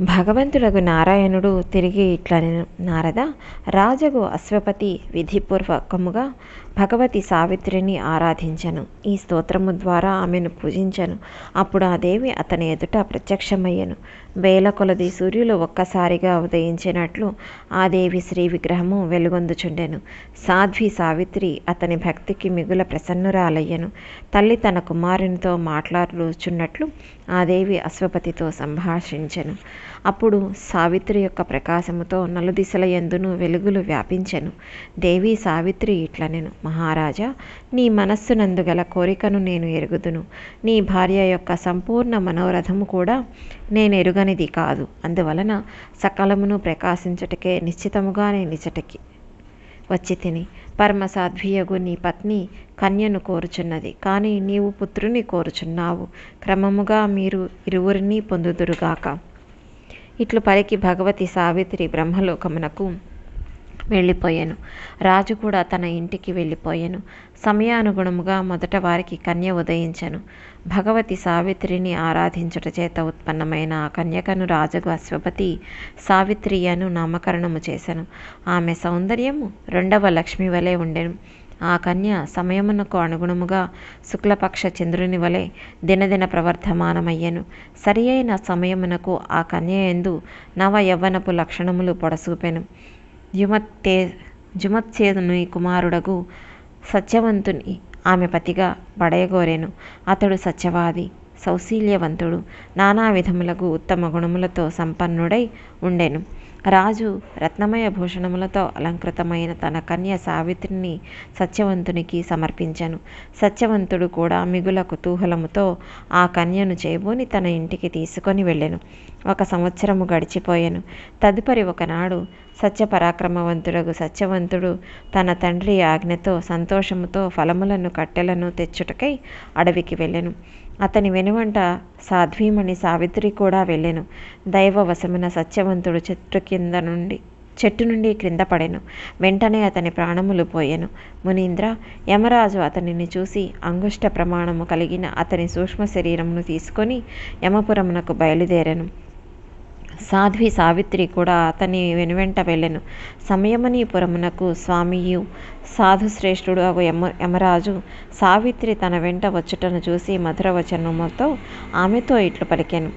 భగవంతుడగు నారాయణుడు తిరిగి ఇట్లనెను, నారద, రాజగు అశ్వపతి విధిపూర్వకముగా భగవతి సావిత్రిని ఆరాధించెను. ఈ స్తోత్రము ద్వారా ఆమెను పూజించెను. అప్పుడు ఆ దేవి అతని ఎదుట ప్రత్యక్షమయ్యెను. వేల కొలది సూర్యులు ఒక్కసారిగా ఉదయించినట్లు ఆ దేవి శ్రీ విగ్రహము వెలుగొందుచుండెను. సాధ్వి సావిత్రి అతని భక్తికి మిగుల ప్రసన్నురాలయ్యెను. తల్లి తన కుమారునితో మాట్లాడుచున్నట్లు ఆ దేవి అశ్వపతితో సంభాషించెను. అప్పుడు సావిత్రి యొక్క ప్రకాశముతో నలుదిశల యందును వెలుగులు వ్యాపించెను. దేవి సావిత్రి ఇట్లనెను, మహారాజా, నీ మనస్సునందు గల కోరికను నేను ఎరుగుదును. నీ భార్య యొక్క సంపూర్ణ మనోరథము కూడా నేను ఎరుగనిది కాదు. అందువలన సకలమును ప్రకాశించుటకే నిశ్చితముగా నేనిచటకి వచ్చి తిని. పరమసాధ్వియగు నీ పత్ని కన్యను కోరుచున్నది, కానీ నీవు పుత్రుని కోరుచున్నావు. క్రమముగా మీరు ఇరువురిని పొందుదురుగాక. ఇట్లు పలికి భగవతి సావిత్రి బ్రహ్మలోకమునకు వెళ్ళిపోయాను. రాజు కూడా తన ఇంటికి వెళ్ళిపోయాను. సమయానుగుణముగా మొదట వారికి కన్య ఉదయించెను. భగవతి సావిత్రిని ఆరాధించుట చేత ఉత్పన్నమైన ఆ కన్యకను రాజగు అశ్వపతి సావిత్రి అను నామకరణము చేసెను. ఆమె సౌందర్యము రెండవ లక్ష్మి వలె ఉండెను. ఆ కన్య సమయమునకు అనుగుణముగా శుక్లపక్ష చంద్రుని వలె దినదిన ప్రవర్ధమానమయ్యెను. సరి అయిన సమయమునకు ఆ కన్య యందు నవ యవ్వనపు లక్షణములు పొడసూపెను. జుమత్సేనుని కుమారుడగు సత్యవంతుని ఆమె పతిగా పడయగోరెను. అతడు సత్యవాది, సౌశీల్యవంతుడు, నానా విధములకు ఉత్తమ గుణములతో సంపన్నుడై ఉండెను. రాజు రత్నమయ భూషణములతో అలంకృతమైన తన కన్య సావిత్రిని సత్యవంతునికి సమర్పించెను. సత్యవంతుడు కూడా మిగుల కుతూహలముతో ఆ కన్యను చేబూని తన ఇంటికి తీసుకొని వెళ్ళెను. 1 సంవత్సరము గడిచిపోయెను. తదుపరి ఒకనాడు సత్యపరాక్రమవంతుడగు సత్యవంతుడు తన తండ్రి ఆజ్ఞతో సంతోషముతో ఫలములను కట్టెలను తెచ్చుటకై అడవికి వెళ్ళెను. అతని వెనువంట సాధ్వీమణి సావిత్రి కూడా వెళ్ళెను. దైవవశమున సత్యవంతుడు చెట్టు నుండి క్రింద పడెను. వెంటనే అతని ప్రాణములు పోయెను. మునీంద్ర, యమరాజు అతనిని చూసి అంగుష్ట ప్రమాణము కలిగిన అతని సూక్ష్మ శరీరమును తీసుకొని యమపురమునకు బయలుదేరెను. సాధ్వి సావిత్రి కూడా అతని వెనువెంట వెళ్ళెను. సమయమణిపురమునకు స్వామియు సాధుశ్రేష్ఠుడు అగు యమరాజు సావిత్రి తన వెంట వచ్చుటను చూసి మధురవచనముతో ఆమెతో ఇట్లు పలికెను,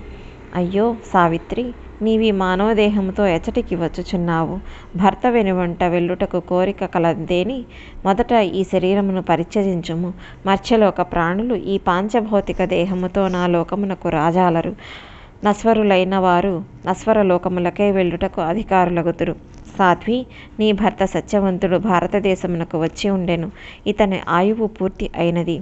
అయ్యో సావిత్రి, నీవి మానవదేహముతో ఎచ్చటికి వచ్చుచున్నావు? భర్త వెనువంట వెళ్ళుటకు కోరిక కలదేని మొదట ఈ శరీరమును పరిత్యజించుము. మర్త్యలోక ప్రాణులు ఈ పాంచభౌతిక దేహముతో నా లోకమునకు రాజాలరు. నశ్వరులైన వారు నశ్వర లోకములకే వెళ్ళుటకు అధికారులగుదురు. సాధ్వి, నీ భర్త సత్యవంతుడు భారతదేశమునకు వచ్చి ఉండెను. ఇతని ఆయువు పూర్తి అయినది.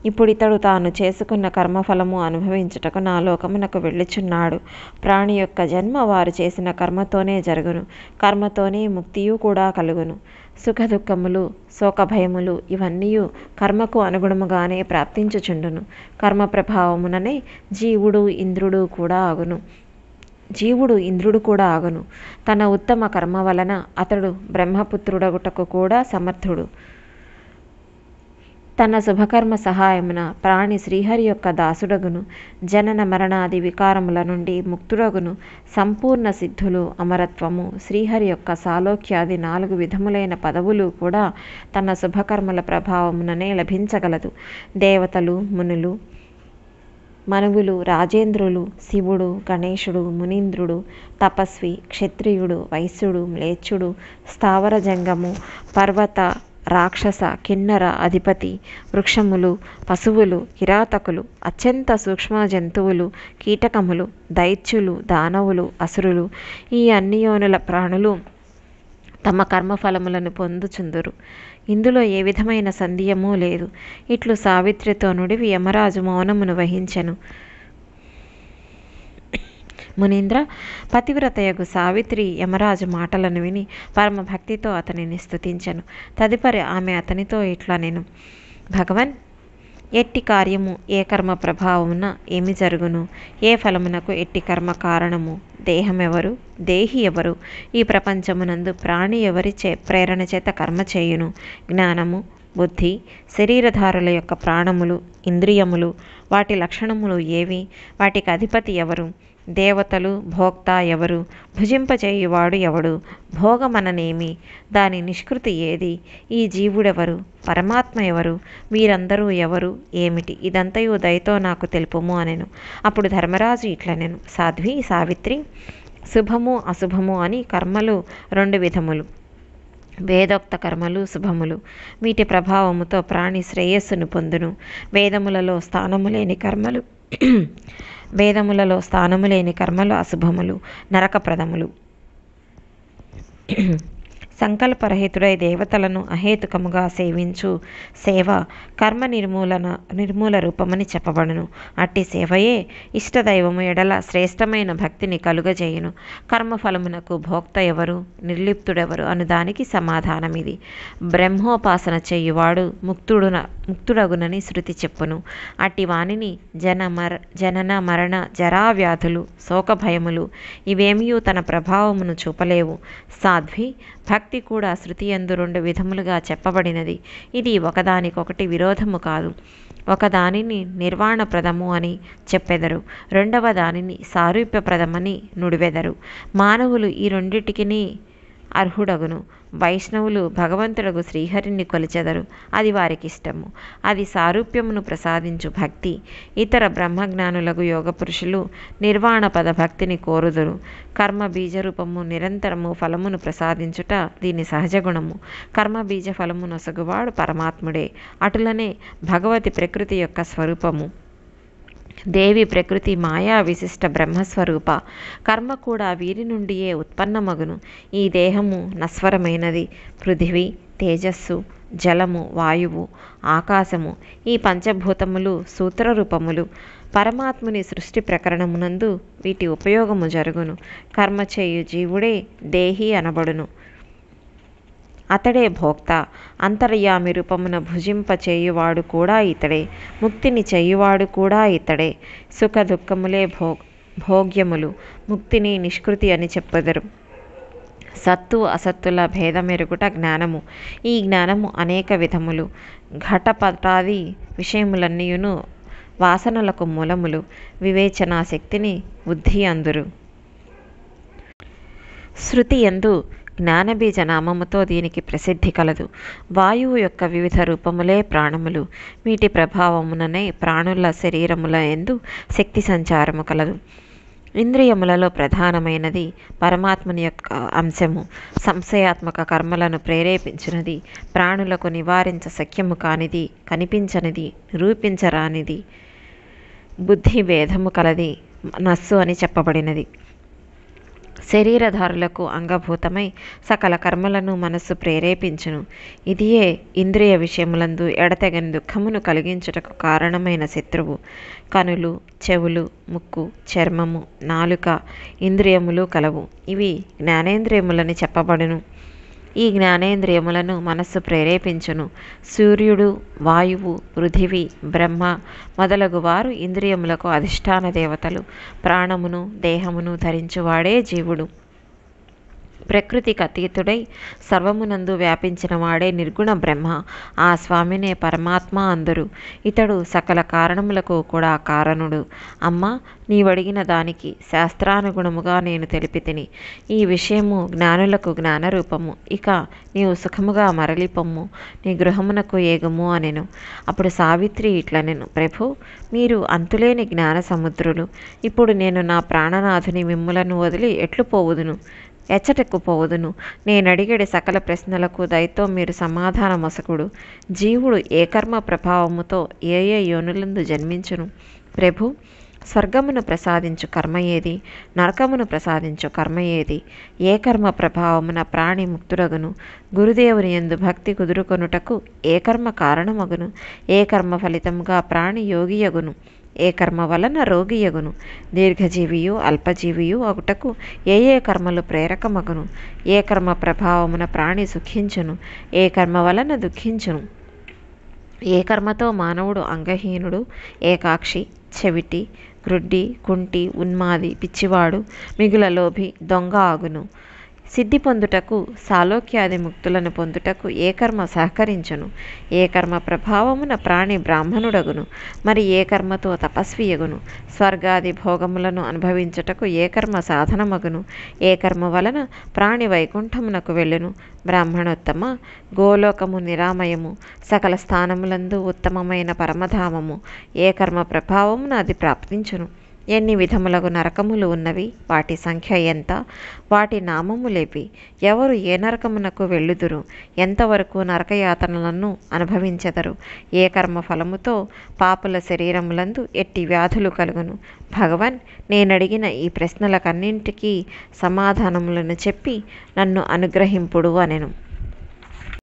ఇప్పుడితడు తాను చేసుకున్న కర్మఫలము అనుభవించుటకు నా లోకమునకు వెళ్ళుచున్నాడు. ప్రాణి యొక్క జన్మ వారు చేసిన కర్మతోనే జరుగును. కర్మతోనే ముక్తియు కూడా కలుగును. సుఖదుఖములు, శోకభయములు ఇవన్నీయు కర్మకు అనుగుణముగానే ప్రాప్తించుచుండును. కర్మ ప్రభావముననే జీవుడు ఇంద్రుడు కూడా ఆగును. తన ఉత్తమ కర్మ వలన అతడు బ్రహ్మపుత్రుడగుటకు కూడా సమర్థుడు. తన శుభకర్మ సహాయమున ప్రాణి శ్రీహరి యొక్క దాసుడగును. జనన మరణాది వికారముల నుండి ముక్తుడగును. సంపూర్ణ సిద్ధులు, అమరత్వము, శ్రీహరి యొక్క సాలోక్యాది 4 విధములైన పదవులు కూడా తన శుభకర్మల ప్రభావముననే లభించగలదు. దేవతలు, మునులు, మనువులు, రాజేంద్రులు, శివుడు, గణేశుడు, మునీంద్రుడు, తపస్వి, క్షత్రియుడు, వైశ్యుడు, మ్లేచ్చుడు, స్థావర జంగము, పర్వత, రాక్షస, కిన్నర అధిపతి, వృక్షములు, పశువులు, కిరాతకులు, అత్యంత సూక్ష్మ జంతువులు, కీటకములు, దైత్యులు, దానవులు, అసురులు, ఈ అన్ని యోనుల ప్రాణులు తమ కర్మఫలములను పొందుచుందురు. ఇందులో ఏ విధమైన సందేహము లేదు. ఇట్లు సావిత్రితో నుడివి యమరాజు మౌనమును వహించెను. మునీంద్ర, పతివ్రతయగు సావిత్రి యమరాజు మాటలను విని పరమభక్తితో అతనిని స్తుతించెను. తదుపరి ఆమె అతనితో ఇట్లనెను, భగవన్, ఎట్టి కార్యము ఏ కర్మ ప్రభావమున ఏమి జరుగును? ఏ ఫలమునకు ఎట్టి కర్మ కారణము? దేహమెవరు? దేహి ఎవరు? ఈ ప్రపంచమునందు ప్రాణి ఎవరి ప్రేరణ చేత కర్మ చేయును? జ్ఞానము, బుద్ధి, శరీరధారుల యొక్క ప్రాణములు, ఇంద్రియములు, వాటి లక్షణములు ఏవి? వాటికి అధిపతి ఎవరు? దేవతలు, భోక్త ఎవరు, భుజింపచేయువాడు ఎవడు, భోగమననేమి, దాని నిష్కృతి ఏది, ఈ జీవుడెవరు, పరమాత్మ ఎవరు, వీరందరూ ఎవరు, ఏమిటి, ఇదంతయు దయతో నాకు తెలుపుము అనెను. అప్పుడు ధర్మరాజు ఇట్లనెను, సాధ్వి సావిత్రి, శుభము అశుభము అని కర్మలు 2 విధములు. వేదోక్త కర్మలు శుభములు. వీటి ప్రభావముతో ప్రాణి శ్రేయస్సును పొందును. వేదములలో స్థానము లేని కర్మలు అశుభములు, నరకప్రదములు. సంకల్పరహితుడై దేవతలను అహేతుకముగా సేవించు సేవ కర్మ నిర్మూల రూపమని చెప్పబడును. అట్టి సేవయే ఇష్టదైవము ఎడల శ్రేష్టమైన భక్తిని కలుగజేయును. కర్మఫలమునకు భోక్త ఎవరు, నిర్లిప్తుడెవరు అను దానికి సమాధానమిది. బ్రహ్మోపాసన చేయువాడు ముక్తుడగునని శృతి చెప్పును. అట్టి వానిని జనన మరణ జరావ్యాధులు శోకభయములు ఇవేమియూ తన ప్రభావమును చూపలేవు. సాధ్వి, భక్తి కూడా శృతియందు 2 విధములుగా చెప్పబడినది. ఇది ఒకదానికొకటి విరోధము కాదు. ఒకదానిని నిర్వాణప్రదము అని చెప్పెదరు, రెండవ దానిని సారూప్యప్రదమని నుడివెదరు. మానవులు ఈ రెండిటికిని అర్హుడగును. వైష్ణవులు భగవంతుడగు శ్రీహరిని కొలిచెదరు, అది వారికిష్టము. అది సారూప్యమును ప్రసాదించు భక్తి. ఇతర బ్రహ్మజ్ఞానులకు యోగ పురుషులు నిర్వాణపద భక్తిని కోరుదురు. కర్మ బీజరూపము నిరంతరము ఫలమును ప్రసాదించుట దీని సహజగుణము. కర్మ బీజ ఫలము నొసగువాడు పరమాత్ముడే. అటులనే భగవతి ప్రకృతి యొక్క స్వరూపము. దేవి ప్రకృతి మాయా విశిష్ట బ్రహ్మస్వరూప. కర్మ కూడా వీరి నుండియే ఉత్పన్నమగును. ఈ దేహము నశ్వరమైనది. పృథివీ, తేజస్సు, జలము, వాయువు, ఆకాశము ఈ పంచభూతములు సూత్రరూపములు. పరమాత్ముని సృష్టి ప్రకరణమునందు వీటి ఉపయోగము జరుగును. కర్మ చేయు జీవుడే దేహి అనబడును. అతడే భోక్త. అంతర్యామి రూపమున భుజింపచేయువాడు కూడా ఇతడే. ముక్తిని చేయువాడు కూడా ఇతడే. సుఖ దుఃఖములే భోగ్యములు. ముక్తిని నిష్కృతి అని చెప్పెదరు. సత్తు అసత్తుల భేదమెరుగుట జ్ఞానము. ఈ జ్ఞానము అనేక విధములు. ఘటపటాది విషయములన్నీయును వాసనలకు మూలములు. వివేచనా శక్తిని బుద్ధి అందురు. శృతి యందు జ్ఞానబీజ నామముతో దీనికి ప్రసిద్ధి కలదు. వాయువు యొక్క వివిధ రూపములే ప్రాణములు. వీటి ప్రభావముననే ప్రాణుల శరీరముల యందు శక్తి సంచారము కలదు. ఇంద్రియములలో ప్రధానమైనది పరమాత్మని యొక్క అంశము. సంశయాత్మక కర్మలను ప్రేరేపించినది. ప్రాణులకు నివారించ శక్యము కానిది, కనిపించనిది, నిరూపించరానిది, బుద్ధి భేదము కలది నస్సు అని చెప్పబడినది. శరీరధారులకు అంగభూతమై సకల కర్మలను మనస్సు ప్రేరేపించును. ఇదియే ఇంద్రియ విషయములందు ఎడతెగని దుఃఖమును కలిగించుటకు కారణమైన శత్రువు. కనులు, చెవులు, ముక్కు, చర్మము, నాలుక ఇంద్రియములు కలవు. ఇవి జ్ఞానేంద్రియములని చెప్పబడును. ఈ జ్ఞానేంద్రియములను మనస్సు ప్రేరేపించును. సూర్యుడు, వాయువు, పృథివీ, బ్రహ్మ మొదలగు వారు ఇంద్రియములకు అధిష్టాన దేవతలు. ప్రాణమును దేహమును ధరించువాడే జీవుడు. ప్రకృతికి అతీతుడై సర్వమునందు వ్యాపించిన వాడే నిర్గుణ బ్రహ్మ. ఆ స్వామినే పరమాత్మ అందరు. ఇతడు సకల కారణములకు కూడా కారణుడు. అమ్మ, నీవడిగిన దానికి శాస్త్రానుగుణముగా నేను తెలిపితిని. ఈ విషయము జ్ఞానులకు జ్ఞానరూపము. ఇక నీవు సుఖముగా మరలిపొమ్ము, నీ గృహమునకు ఏగుము అనెను. అప్పుడు సావిత్రి ఇట్లనెను, ప్రభు, మీరు అంతులేని జ్ఞాన సముద్రులు. ఇప్పుడు నేను నా ప్రాణనాథుని మిమ్ములను వదిలి ఎట్లు పోవుదును, ఎచ్చటెక్కు పోవుదును? నేనడిగడి సకల ప్రశ్నలకు దయతో మీరు సమాధానమొసకుడు. జీవుడు ఏ కర్మ ప్రభావముతో ఏ ఏ యోనులందు జన్మించును? ప్రభు, స్వర్గమును ప్రసాదించు కర్మ ఏది, నరకమును ప్రసాదించు కర్మ ఏది? ఏ కర్మ ప్రభావమున ప్రాణి ముక్తుడగును? గురుదేవుని యందు భక్తి కుదురుకొనుటకు ఏ కర్మ కారణమగును? ఏ కర్మ ఫలితముగా ప్రాణి యోగియగును? ఏ కర్మ వలన రోగియగును? దీర్ఘజీవియు అల్పజీవియు అగుటకు ఏ ఏ కర్మలు ప్రేరకమగును? ఏ కర్మ ప్రభావమున ప్రాణి సుఖించును? ఏ కర్మ వలన దుఃఖించును? ఏ కర్మతో మానవుడు అంగహీనుడు, ఏకాక్షి, చెవిటి, గ్రుడ్డి, కుంటి, ఉన్మాది, పిచ్చివాడు, మిగుల లోభి, దొంగ ఆగును? సిద్ధి పొందుటకు సాలోక్యాది ముక్తులను పొందుటకు ఏ కర్మ సహకరించును? ఏ కర్మ ప్రభావమున ప్రాణి బ్రాహ్మణుడగును? మరి ఏ కర్మతో తపస్వియగును? స్వర్గాది భోగములను అనుభవించుటకు ఏ కర్మ సాధనమగును? ఏ కర్మ వలన ప్రాణి వైకుంఠమునకు వెళ్ళును? బ్రాహ్మణోత్తమ, గోలోకము నిరామయము, సకల స్థానములందు ఉత్తమమైన పరమధామము. ఏ కర్మ ప్రభావమున అది ప్రాప్తించును? ఎన్ని విధములకు నరకములు ఉన్నవి? వాటి సంఖ్య ఎంత? వాటి నామములేవి? ఎవరు ఏ నరకమునకు వెళ్ళుదురు? ఎంతవరకు నరకయాతనలను అనుభవించెదరు? ఏ కర్మ ఫలముతో పాపుల శరీరములందు ఎట్టి వ్యాధులు కలుగును? భగవన్, నేనడిగిన ఈ ప్రశ్నలకన్నింటికీ సమాధానములను చెప్పి నన్ను అనుగ్రహింపుడు అనెను.